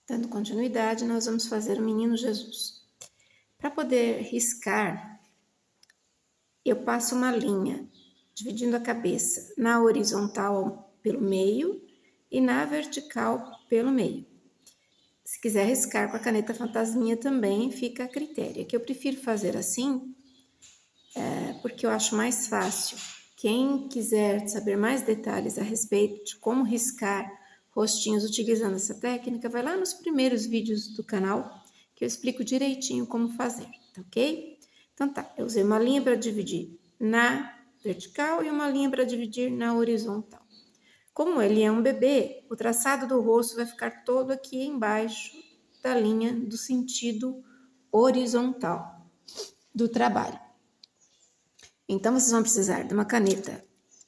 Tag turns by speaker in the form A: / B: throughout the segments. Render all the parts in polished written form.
A: Dando continuidade, nós vamos fazer o Menino Jesus. Para poder riscar, eu passo uma linha, dividindo a cabeça na horizontal pelo meio e na vertical pelo meio. Se quiser riscar com a caneta fantasminha também, fica a critério. Que eu prefiro fazer assim, porque eu acho mais fácil. Quem quiser saber mais detalhes a respeito de como riscar rostinhos utilizando essa técnica, vai lá nos primeiros vídeos do canal, que eu explico direitinho como fazer, tá ok? Então tá, eu usei uma linha para dividir na vertical e uma linha para dividir na horizontal. Como ele é um bebê, o traçado do rosto vai ficar todo aqui embaixo da linha do sentido horizontal do trabalho. Então, vocês vão precisar de uma caneta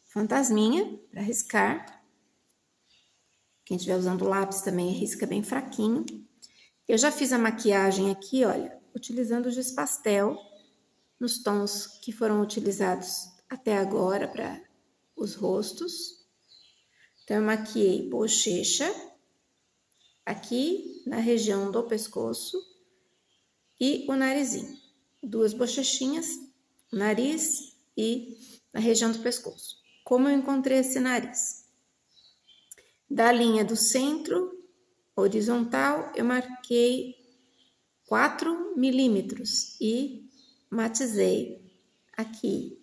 A: fantasminha para riscar. Quem estiver usando lápis também risca bem fraquinho. Eu já fiz a maquiagem aqui, olha, utilizando o giz pastel nos tons que foram utilizados até agora para os rostos. Então, eu maquiei bochecha, aqui na região do pescoço e o narizinho. Duas bochechinhas, nariz e na região do pescoço. Como eu encontrei esse nariz? Da linha do centro horizontal, eu marquei 4 milímetros e matizei aqui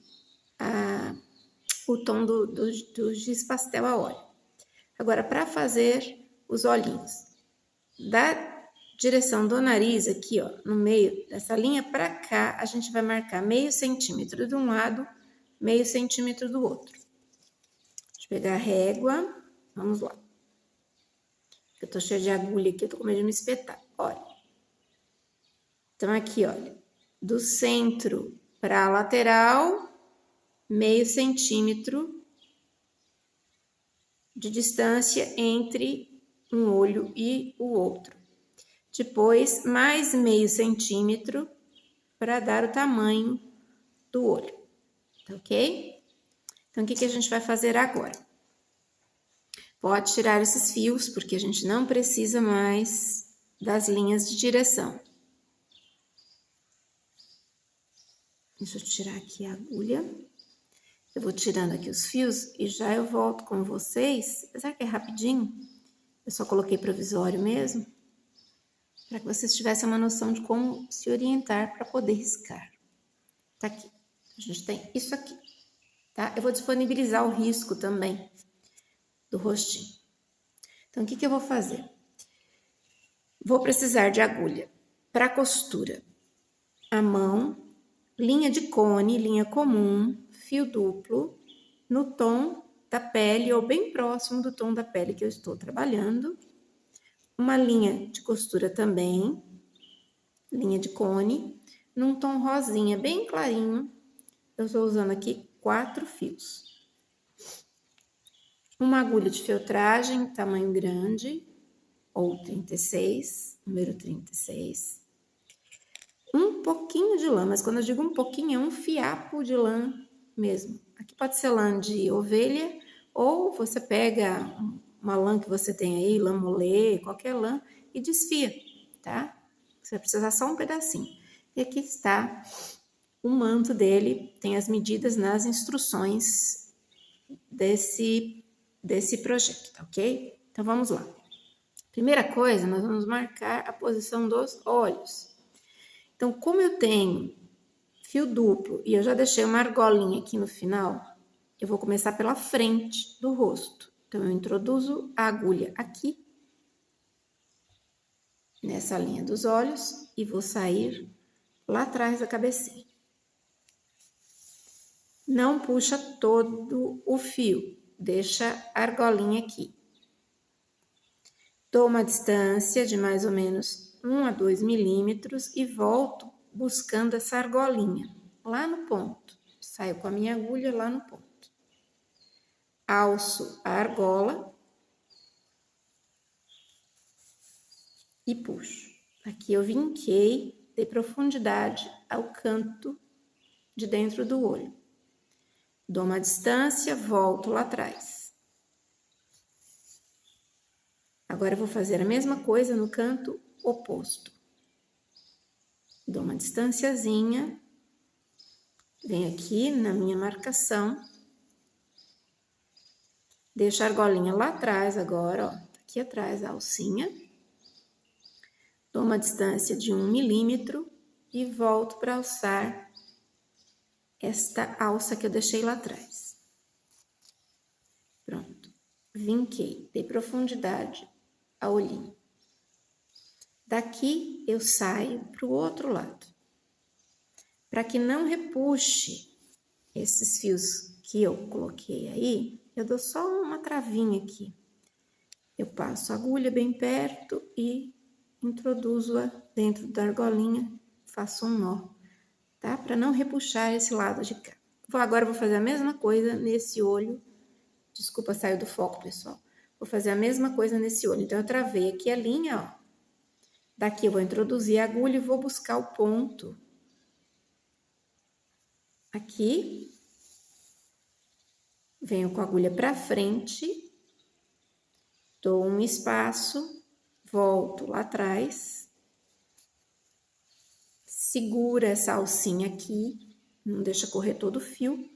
A: o tom do giz pastel a óleo. Agora, para fazer os olhinhos, da direção do nariz aqui, ó, no meio dessa linha para cá, a gente vai marcar meio centímetro de um lado, meio centímetro do outro. Deixa eu pegar a régua, vamos lá. Eu tô cheia de agulha aqui, eu tô com medo de me espetar, olha. Então, aqui, olha, do centro para a lateral, meio centímetro de distância entre um olho e o outro. Depois, mais meio centímetro para dar o tamanho do olho, tá ok? Então, o que a gente vai fazer agora? Pode tirar esses fios, porque a gente não precisa mais das linhas de direção. Deixa eu tirar aqui a agulha. Eu vou tirando aqui os fios e já eu volto com vocês. Apesar que é rapidinho, eu só coloquei provisório mesmo, para que vocês tivessem uma noção de como se orientar para poder riscar. Tá aqui. A gente tem isso aqui, tá? Eu vou disponibilizar o risco também do rostinho. Então, o que eu vou fazer? Vou precisar de agulha para costura, a mão, linha de cone, linha comum, fio duplo, no tom da pele ou bem próximo do tom da pele que eu estou trabalhando. Uma linha de costura também, linha de cone, num tom rosinha bem clarinho. Eu estou usando aqui 4 fios. Uma agulha de feltragem, tamanho grande, ou 36, número 36. Um pouquinho de lã, mas quando eu digo um pouquinho, é um fiapo de lã mesmo. Aqui pode ser lã de ovelha, ou você pega uma lã que você tem aí, lã molê, qualquer lã, e desfia, tá? Você vai precisar só um pedacinho. E aqui está o manto dele, tem as medidas nas instruções desse projeto, tá ok? Então, vamos lá. Primeira coisa, nós vamos marcar a posição dos olhos. Então, como eu tenho fio duplo e eu já deixei uma argolinha aqui no final, eu vou começar pela frente do rosto. Então, eu introduzo a agulha aqui, nessa linha dos olhos, e vou sair lá atrás da cabecinha. Não puxa todo o fio, deixa a argolinha aqui. Dou uma distância de mais ou menos 1 a 2 milímetros e volto buscando essa argolinha, lá no ponto. Saio com a minha agulha lá no ponto. Alço a argola e puxo. Aqui eu vinquei, dei profundidade ao canto de dentro do olho. Dou uma distância, volto lá atrás. Agora eu vou fazer a mesma coisa no canto oposto. Dou uma distanciazinha, venho aqui na minha marcação, deixo a argolinha lá atrás agora, ó, aqui atrás a alcinha. Dou uma distância de 1 milímetro e volto para alçar esta alça que eu deixei lá atrás. Pronto, vinquei, dei profundidade ao olhinho. Daqui eu saio para o outro lado. Para que não repuxe esses fios que eu coloquei aí, eu dou só uma travinha aqui. Eu passo a agulha bem perto e introduzo-a dentro da argolinha, faço um nó, tá? Para não repuxar esse lado de cá. Agora vou fazer a mesma coisa nesse olho. Desculpa, saiu do foco, pessoal. Vou fazer a mesma coisa nesse olho. Então, eu travei aqui a linha, ó. Daqui eu vou introduzir a agulha e vou buscar o ponto. Aqui. Venho com a agulha para frente. Dou um espaço. Volto lá atrás. Segura essa alcinha aqui. Não deixa correr todo o fio.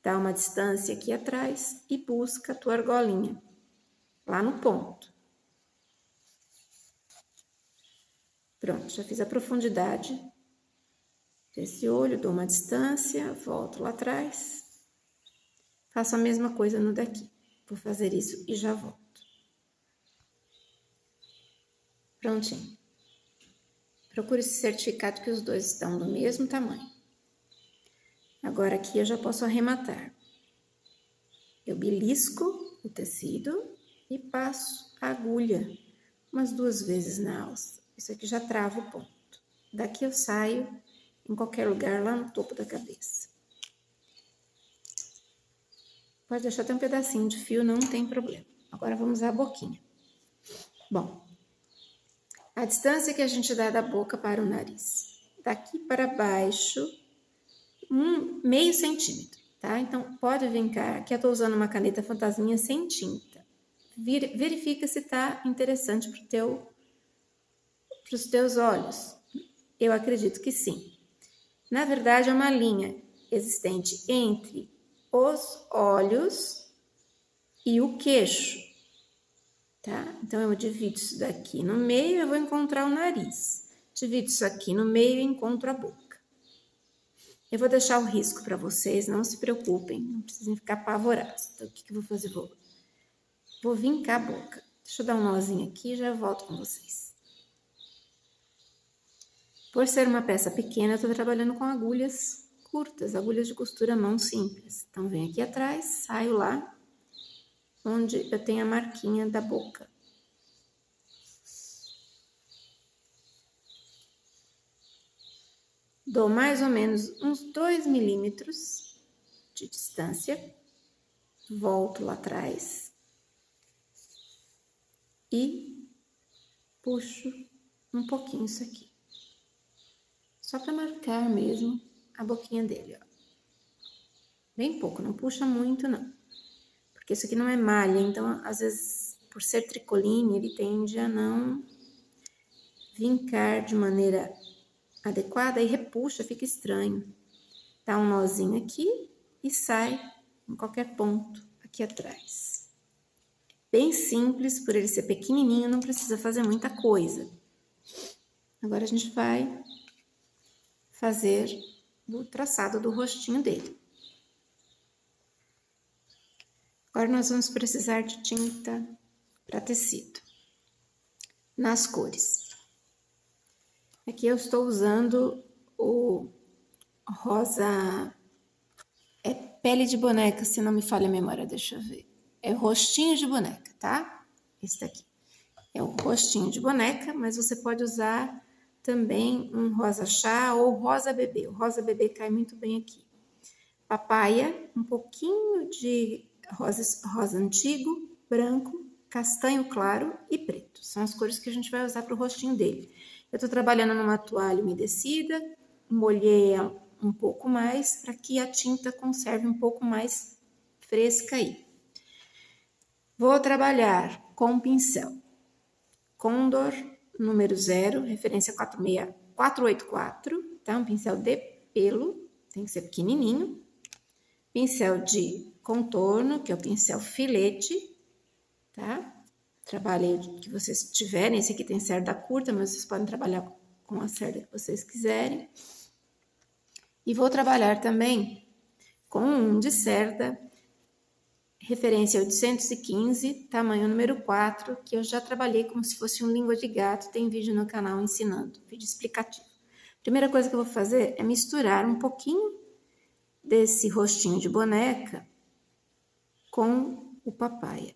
A: Dá uma distância aqui atrás e busca a tua argolinha. Lá no ponto. Pronto, já fiz a profundidade desse olho, dou uma distância, volto lá atrás. Faço a mesma coisa no daqui. Vou fazer isso e já volto. Prontinho. Procure se certificar de que os dois estão do mesmo tamanho. Agora aqui eu já posso arrematar. Eu belisco o tecido e passo a agulha umas 2 vezes na alça. Isso aqui já trava o ponto. Daqui eu saio em qualquer lugar lá no topo da cabeça. Pode deixar até um pedacinho de fio, não tem problema. Agora vamos usar a boquinha. Bom, a distância que a gente dá da boca para o nariz. Daqui para baixo, meio centímetro, tá? Então, pode vincar. Aqui eu tô usando uma caneta fantasminha sem tinta. Verifica se tá interessante para os teus olhos. Eu acredito que sim. Na verdade, é uma linha existente entre os olhos e o queixo, tá? Então, eu divido isso daqui no meio, eu vou encontrar o nariz. Divido isso aqui no meio e encontro a boca. Eu vou deixar o risco para vocês, não se preocupem, não precisem ficar apavorados. Então, o que eu vou fazer? Vou vincar a boca. Deixa eu dar um nozinho aqui e já volto com vocês. Por ser uma peça pequena, eu tô trabalhando com agulhas curtas, agulhas de costura mão simples. Então, venho aqui atrás, saio lá, onde eu tenho a marquinha da boca. Dou mais ou menos uns 2 milímetros de distância. Volto lá atrás. E puxo um pouquinho isso aqui. Só para marcar mesmo a boquinha dele, ó. Bem pouco, não puxa muito, não. Porque isso aqui não é malha, então, às vezes, por ser tricoline, ele tende a não vincar de maneira adequada e repuxa, fica estranho. Dá um nozinho aqui e sai em qualquer ponto aqui atrás. Bem simples, por ele ser pequenininho, não precisa fazer muita coisa. Agora a gente vai fazer o traçado do rostinho dele. Agora nós vamos precisar de tinta para tecido, nas cores. Aqui eu estou usando o rosa, é pele de boneca, se não me falha a memória, deixa eu ver. É rostinho de boneca, tá? Esse daqui é o rostinho de boneca, mas você pode usar também um rosa chá ou rosa bebê. O rosa bebê cai muito bem aqui. Papaya, um pouquinho de rosa antigo, branco, castanho claro e preto. São as cores que a gente vai usar para o rostinho dele. Eu tô trabalhando numa toalha umedecida, molhei um pouco mais para que a tinta conserve um pouco mais fresca aí. Vou trabalhar com pincel. Condor, número 0, referência 484, tá? Um pincel de pelo, tem que ser pequenininho. Pincel de contorno, que é o pincel filete, tá? Trabalhe que vocês tiverem, esse aqui tem cerda curta, mas vocês podem trabalhar com a cerda que vocês quiserem. E vou trabalhar também com um de cerda, referência 815, tamanho número 4, que eu já trabalhei como se fosse um língua de gato, tem vídeo no canal ensinando, vídeo explicativo. Primeira coisa que eu vou fazer é misturar um pouquinho desse rostinho de boneca com o papaya,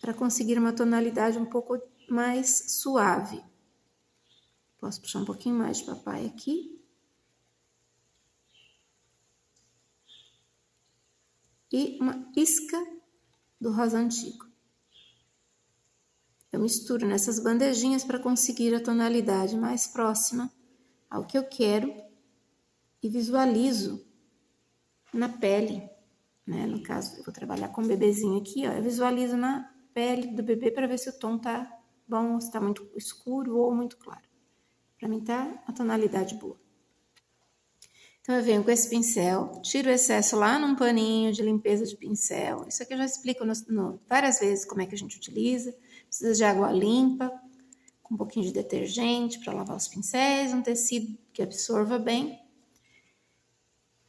A: para conseguir uma tonalidade um pouco mais suave. Posso puxar um pouquinho mais de papaya aqui. E uma isca do rosa antigo. Eu misturo nessas bandejinhas para conseguir a tonalidade mais próxima ao que eu quero e visualizo na pele, né? No caso, eu vou trabalhar com o bebezinho aqui, ó. Eu visualizo na pele do bebê para ver se o tom tá bom, ou se tá muito escuro ou muito claro. Para mim tá a tonalidade boa. Então, eu venho com esse pincel, tiro o excesso lá num paninho de limpeza de pincel. Isso aqui eu já explico várias vezes como é que a gente utiliza. Precisa de água limpa, com um pouquinho de detergente para lavar os pincéis, um tecido que absorva bem,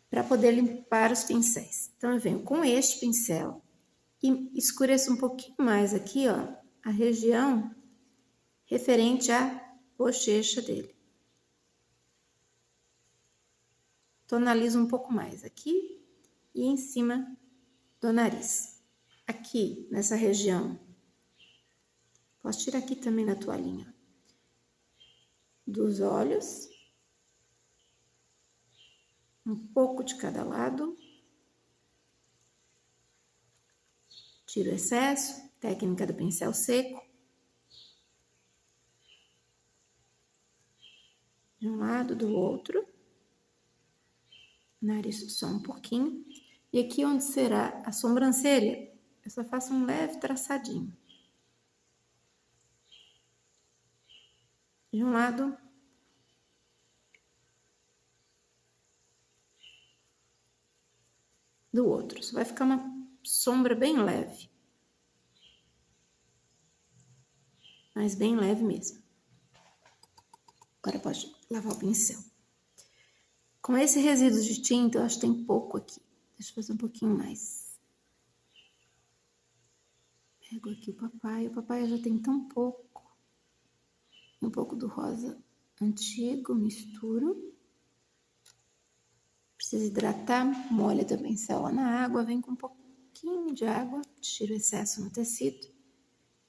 A: para poder limpar os pincéis. Então, eu venho com este pincel e escureço um pouquinho mais aqui, ó, a região referente à bochecha dele. Tonalizo um pouco mais aqui e em cima do nariz. Aqui, nessa região, posso tirar aqui também na toalhinha, dos olhos, um pouco de cada lado. Tiro o excesso, técnica do pincel seco. De um lado, do outro. Nariz só um pouquinho. E aqui onde será a sobrancelha, eu só faço um leve traçadinho. De um lado. Do outro. Só vai ficar uma sombra bem leve. Mas bem leve mesmo. Agora pode lavar o pincel. Com esse resíduo de tinta, eu acho que tem pouco aqui. Deixa eu fazer um pouquinho mais. Pego aqui o papaya já tem tão pouco. Um pouco do rosa antigo, misturo. Precisa hidratar, molha teu pincel lá na água, vem com um pouquinho de água, tira o excesso no tecido,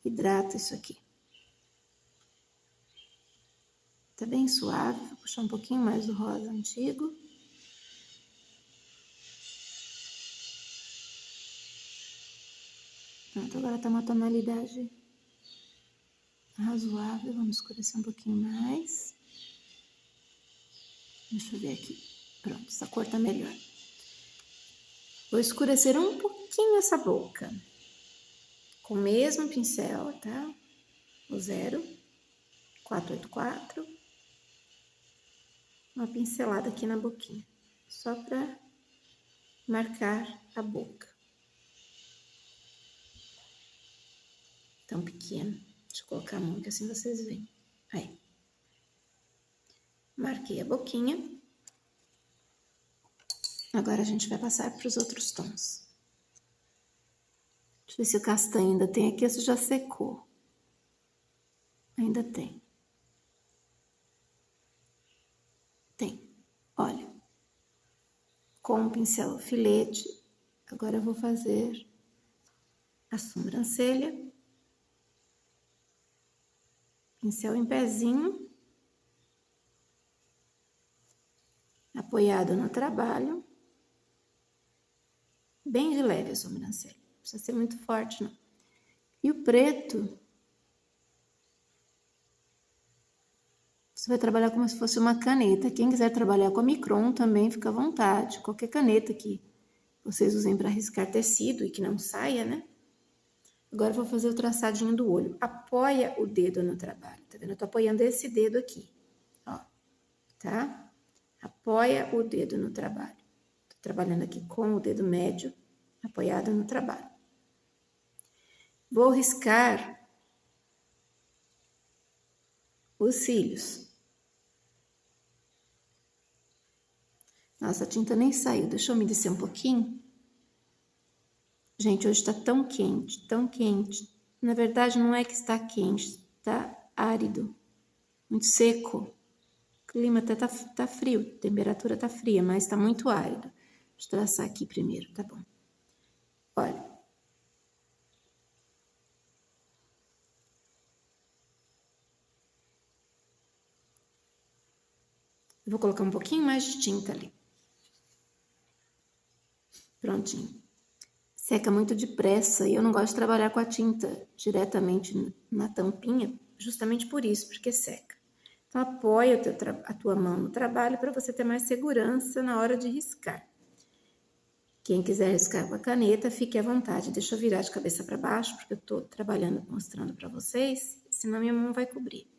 A: hidrata isso aqui. Tá bem suave, vou puxar um pouquinho mais do rosa antigo. Pronto, agora tá uma tonalidade razoável, vamos escurecer um pouquinho mais. Deixa eu ver aqui. Pronto, essa cor tá melhor. Vou escurecer um pouquinho essa boca. Com o mesmo pincel, tá? O 484. Uma pincelada aqui na boquinha. Só pra marcar a boca. Tão pequeno. Deixa eu colocar a mão que assim vocês veem. Aí. Marquei a boquinha. Agora a gente vai passar para os outros tons. Deixa eu ver se o castanho ainda tem aqui ou se já secou. Ainda tem. Tem. Olha. Com o pincel filete, agora eu vou fazer a sobrancelha. Pincel em pezinho. Apoiado no trabalho. Bem de leve a sobrancelha. Não precisa ser muito forte, não. E o preto, você vai trabalhar como se fosse uma caneta. Quem quiser trabalhar com a Micron também, fica à vontade. Qualquer caneta que vocês usem para riscar tecido e que não saia, né? Agora eu vou fazer o traçadinho do olho. Apoia o dedo no trabalho, tá vendo? Eu tô apoiando esse dedo aqui, ó, tá? Apoia o dedo no trabalho. Tô trabalhando aqui com o dedo médio apoiado no trabalho. Vou riscar os cílios. Nossa, a tinta nem saiu. Deixa eu umedecer um pouquinho. Gente, hoje tá tão quente, tão quente. Na verdade, não é que está quente, tá árido, muito seco. O clima até tá frio, a temperatura tá fria, mas tá muito árido. Deixa eu traçar aqui primeiro, tá bom. Olha. Eu vou colocar um pouquinho mais de tinta ali. Prontinho. Seca muito depressa e eu não gosto de trabalhar com a tinta diretamente na tampinha, justamente por isso, porque seca. Então, apoia a tua mão no trabalho para você ter mais segurança na hora de riscar. Quem quiser riscar com a caneta, fique à vontade. Deixa eu virar de cabeça para baixo, porque eu estou trabalhando, mostrando para vocês, senão minha mão vai cobrir.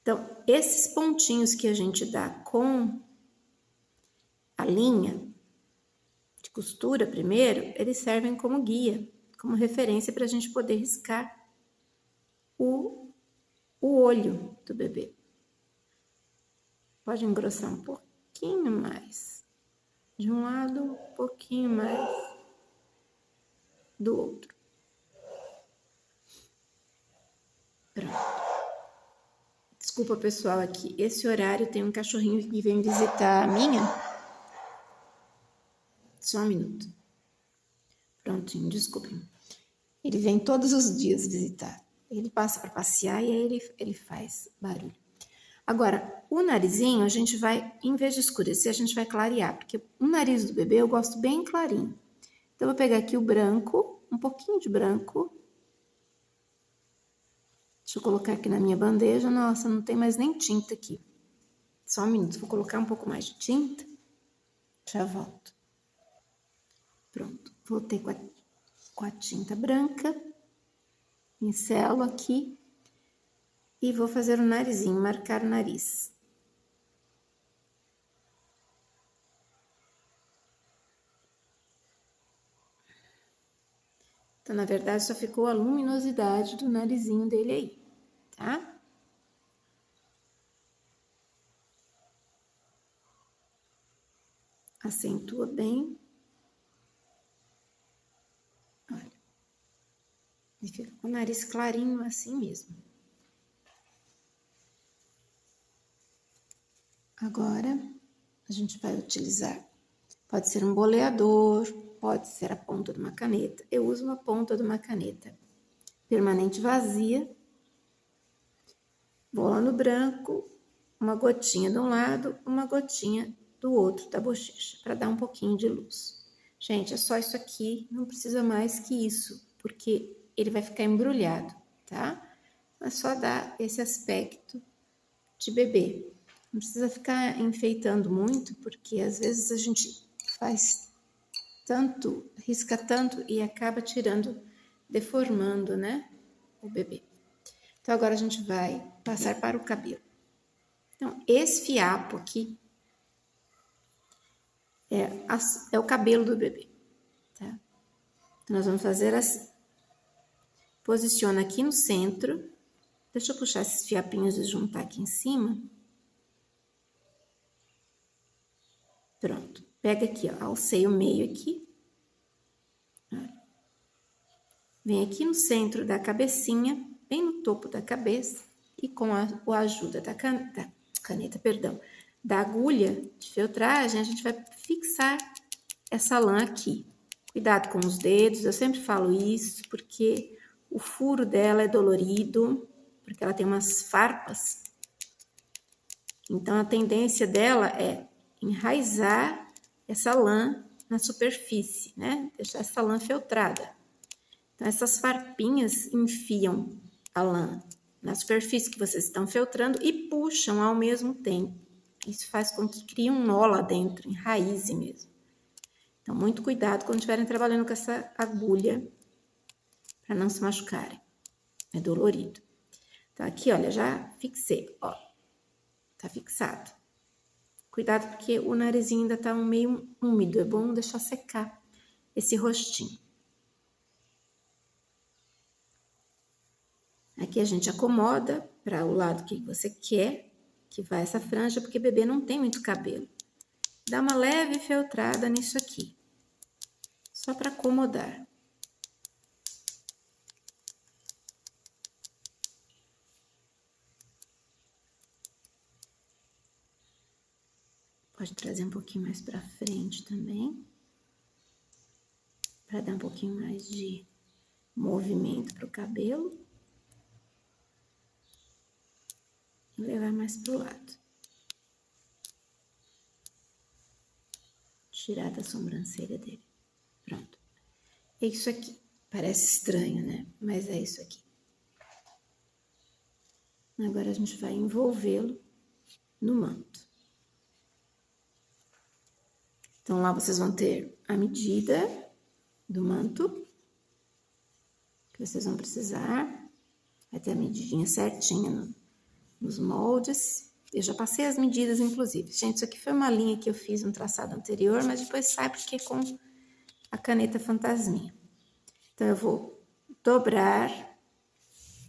A: Então, esses pontinhos que a gente dá com a linha de costura primeiro, eles servem como guia, como referência para a gente poder riscar o olho do bebê. Pode engrossar um pouquinho mais de um lado, um pouquinho mais do outro. Pronto. Desculpa, pessoal, aqui. Esse horário tem um cachorrinho que vem visitar a minha. Só um minuto. Prontinho, desculpem. Ele vem todos os dias visitar. Ele passa para passear e aí ele faz barulho. Agora, o narizinho a gente vai, em vez de escurecer, a gente vai clarear, porque o nariz do bebê eu gosto bem clarinho. Então, eu vou pegar aqui o branco, um pouquinho de branco. Deixa eu colocar aqui na minha bandeja. Nossa, não tem mais nem tinta aqui. Só um minuto, vou colocar um pouco mais de tinta. Já volto. Pronto, voltei com a tinta branca. Pincelo aqui. E vou fazer o narizinho, marcar o nariz. Então, na verdade, só ficou a luminosidade do narizinho dele aí, tá? Acentua bem. Olha. E fica com o nariz clarinho assim mesmo. Agora, a gente vai utilizar, pode ser um boleador, pode ser a ponta de uma caneta. Eu uso uma ponta de uma caneta permanente vazia. Vou lá no branco, uma gotinha de um lado, uma gotinha do outro da bochecha, para dar um pouquinho de luz. Gente, é só isso aqui, não precisa mais que isso, porque ele vai ficar embrulhado, tá? É só dar esse aspecto de bebê. Não precisa ficar enfeitando muito, porque às vezes a gente faz tanto, risca tanto e acaba tirando, deformando, né, o bebê. Então, agora a gente vai passar para o cabelo. Então, esse fiapo aqui é o cabelo do bebê, tá? Então, nós vamos fazer assim. Posiciona aqui no centro. Deixa eu puxar esses fiapinhos e juntar aqui em cima. Pronto. Pega aqui, ó, alcei o meio aqui. Vem aqui no centro da cabecinha, bem no topo da cabeça, e com a ajuda da caneta, perdão, da agulha de feltragem, a gente vai fixar essa lã aqui. Cuidado com os dedos, eu sempre falo isso, porque o furo dela é dolorido, porque ela tem umas farpas. Então, a tendência dela é enraizar essa lã na superfície, né? Deixar essa lã feltrada. Então, essas farpinhas enfiam a lã na superfície que vocês estão feltrando e puxam ao mesmo tempo. Isso faz com que crie um nó lá dentro, enraize mesmo. Então, muito cuidado quando estiverem trabalhando com essa agulha, para não se machucarem. É dolorido. Então, aqui, olha, já fixei, ó. Tá fixado. Cuidado porque o narizinho ainda tá meio úmido, é bom deixar secar esse rostinho. Aqui a gente acomoda para o lado que você quer que vá essa franja, porque bebê não tem muito cabelo. Dá uma leve feltrada nisso aqui, só para acomodar. Pode trazer um pouquinho mais para frente também, para dar um pouquinho mais de movimento para o cabelo. E levar mais pro lado. Tirar da sobrancelha dele. Pronto. É isso aqui. Parece estranho, né? Mas é isso aqui. Agora a gente vai envolvê-lo no manto. Então, lá vocês vão ter a medida do manto que vocês vão precisar. Vai ter a medidinha certinha nos moldes. Eu já passei as medidas, inclusive. Gente, isso aqui foi uma linha que eu fiz no traçado anterior, mas depois sai porque é com a caneta fantasminha. Então, eu vou dobrar.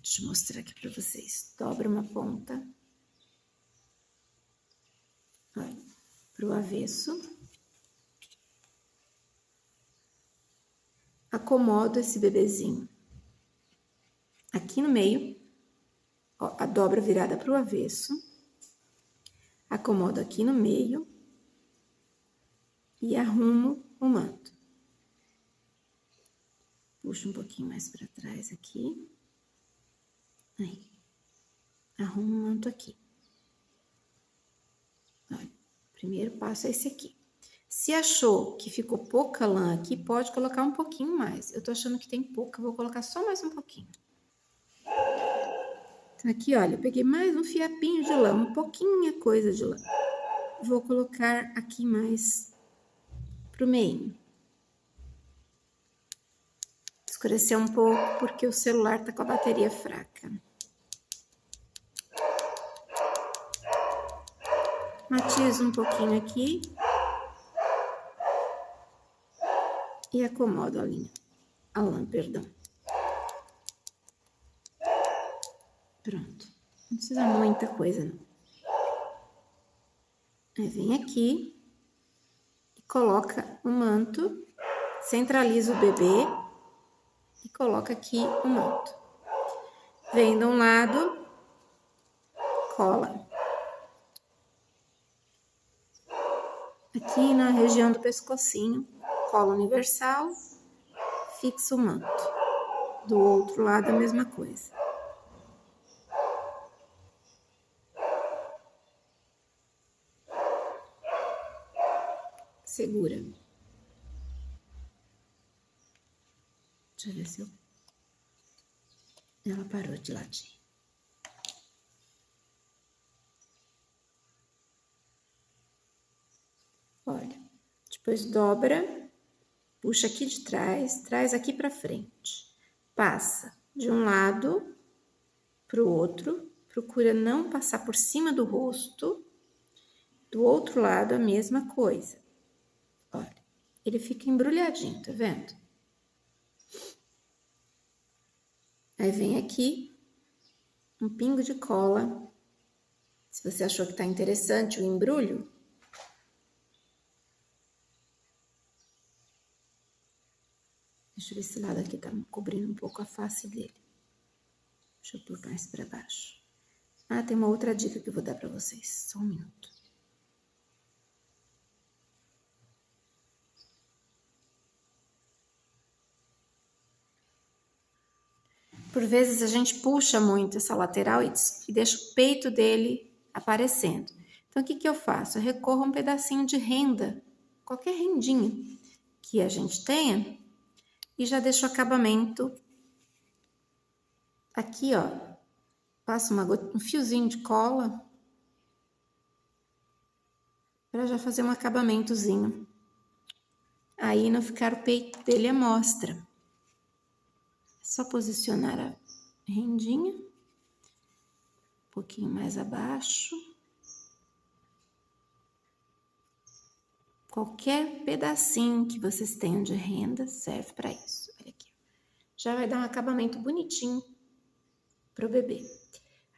A: Deixa eu mostrar aqui pra vocês. Dobra uma ponta. Olha, pro avesso. Acomodo esse bebezinho aqui no meio, ó, a dobra virada pro avesso, acomodo aqui no meio e arrumo o manto. Puxo um pouquinho mais para trás aqui, aí, arrumo o manto aqui. Olha, o primeiro passo é esse aqui. Se achou que ficou pouca lã aqui, pode colocar um pouquinho mais. Eu tô achando que tem pouca, vou colocar só mais um pouquinho. Então, aqui, olha, eu peguei mais um fiapinho de lã, uma pouquinha coisa de lã. Vou colocar aqui mais pro meio. Escureceu um pouco porque o celular tá com a bateria fraca. Matizo um pouquinho aqui. E acomodo a lã, perdão. Pronto. Não precisa muita coisa, não. Aí vem aqui e coloca o manto, centraliza o bebê e coloca aqui o manto. Vem de um lado, cola. Aqui na região do pescocinho, cola universal, fixa o manto. Do outro lado, a mesma coisa. Segura. Deixa eu ver se ela parou de latir. Olha, depois dobra, puxa aqui de trás, traz aqui pra frente. Passa de um lado pro outro, procura não passar por cima do rosto. Do outro lado, a mesma coisa. Olha, ele fica embrulhadinho, tá vendo? Aí vem aqui, um pingo de cola. Se você achou que tá interessante o embrulho, deixa eu ver esse lado aqui tá cobrindo um pouco a face dele. Deixa eu pôr mais pra baixo. Ah, tem uma outra dica que eu vou dar pra vocês. Só um minuto. Por vezes a gente puxa muito essa lateral e deixa o peito dele aparecendo. Então, o que que eu faço? Eu recorro a um pedacinho de renda, qualquer rendinha que a gente tenha, e já deixo o acabamento aqui, ó. Passo um fiozinho de cola para já fazer um acabamentozinho aí não ficar o peito dele à mostra. É só posicionar a rendinha um pouquinho mais abaixo. Qualquer pedacinho que vocês tenham de renda serve para isso. Olha aqui. Já vai dar um acabamento bonitinho para o bebê.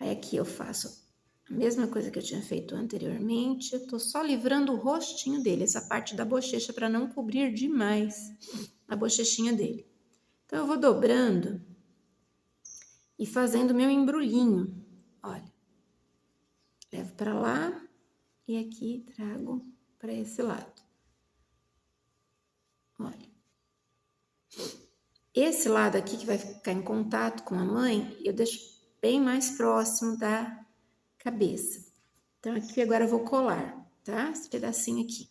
A: Aí aqui eu faço a mesma coisa que eu tinha feito anteriormente. Eu tô só livrando o rostinho dele, essa parte da bochecha, para não cobrir demais a bochechinha dele. Então eu vou dobrando e fazendo meu embrulhinho. Olha, levo para lá e aqui trago para esse lado. Olha, esse lado aqui que vai ficar em contato com a mãe, eu deixo bem mais próximo da cabeça. Então aqui agora eu vou colar, tá? Esse pedacinho aqui.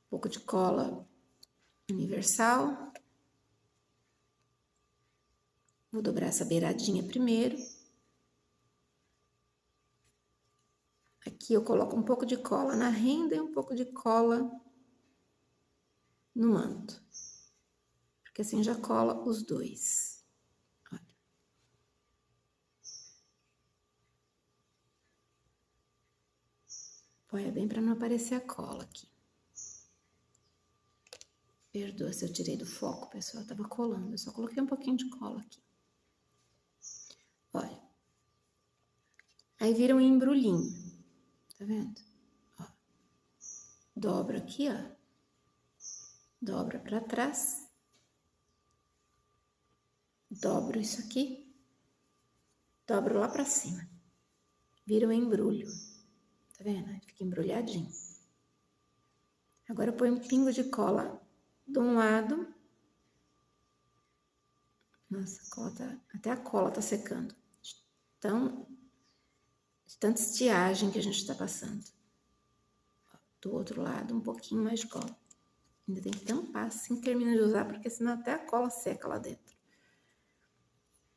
A: Um pouco de cola universal. Vou dobrar essa beiradinha primeiro. Aqui eu coloco um pouco de cola na renda e um pouco de cola no manto. Porque assim já cola os dois. Olha. Põe bem para não aparecer a cola aqui. Perdoa se eu tirei do foco, pessoal, tava colando. Eu só coloquei um pouquinho de cola aqui. Olha. Aí vira um embrulhinho. Tá vendo? Ó. Dobra aqui, ó. Dobra para trás. Dobro isso aqui. Dobro lá para cima. Vira um embrulho. Tá vendo? Fica embrulhadinho. Agora eu ponho um pingo de cola de um lado. Nossa, a cola tá, até a cola tá secando. Então, de tanta estiagem que a gente tá passando. Do outro lado, um pouquinho mais de cola. Ainda tem que tampar assim que termina de usar, porque senão até a cola seca lá dentro.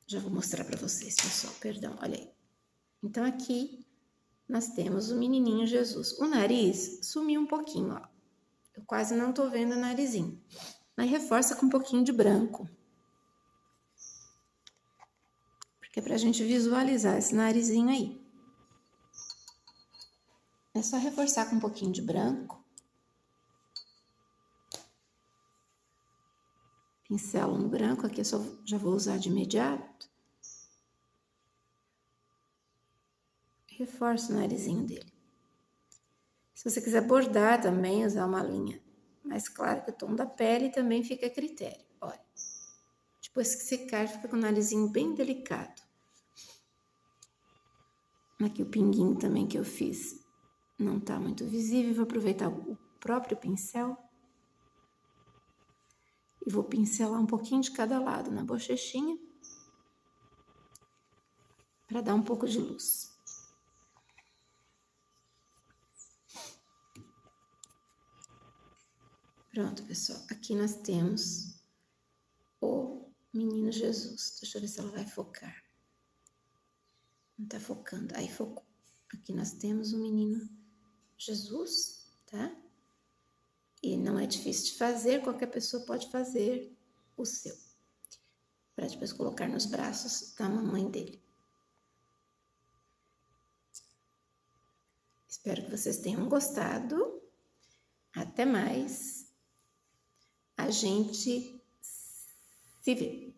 A: Já vou mostrar pra vocês, pessoal, perdão, olha aí. Então aqui nós temos o menininho Jesus. O nariz sumiu um pouquinho, ó. Eu quase não tô vendo o narizinho. Mas reforça com um pouquinho de branco. Porque é pra gente visualizar esse narizinho aí. É só reforçar com um pouquinho de branco. Pincelo no branco, aqui eu só já vou usar de imediato. Reforço o narizinho dele. Se você quiser bordar também, usar uma linha mais clara que o tom da pele, também fica a critério. Olha, depois que secar, fica com o narizinho bem delicado. Aqui o pinguinho também que eu fiz não tá muito visível. Vou aproveitar o próprio pincel. E vou pincelar um pouquinho de cada lado na bochechinha. Para dar um pouco de luz. Pronto, pessoal. Aqui nós temos o menino Jesus. Deixa eu ver se ela vai focar. Não tá focando. Aí focou. Aqui nós temos o menino Jesus, tá? E não é difícil de fazer. Qualquer pessoa pode fazer o seu. Para depois colocar nos braços da mamãe dele. Espero que vocês tenham gostado. Até mais. A gente se vê.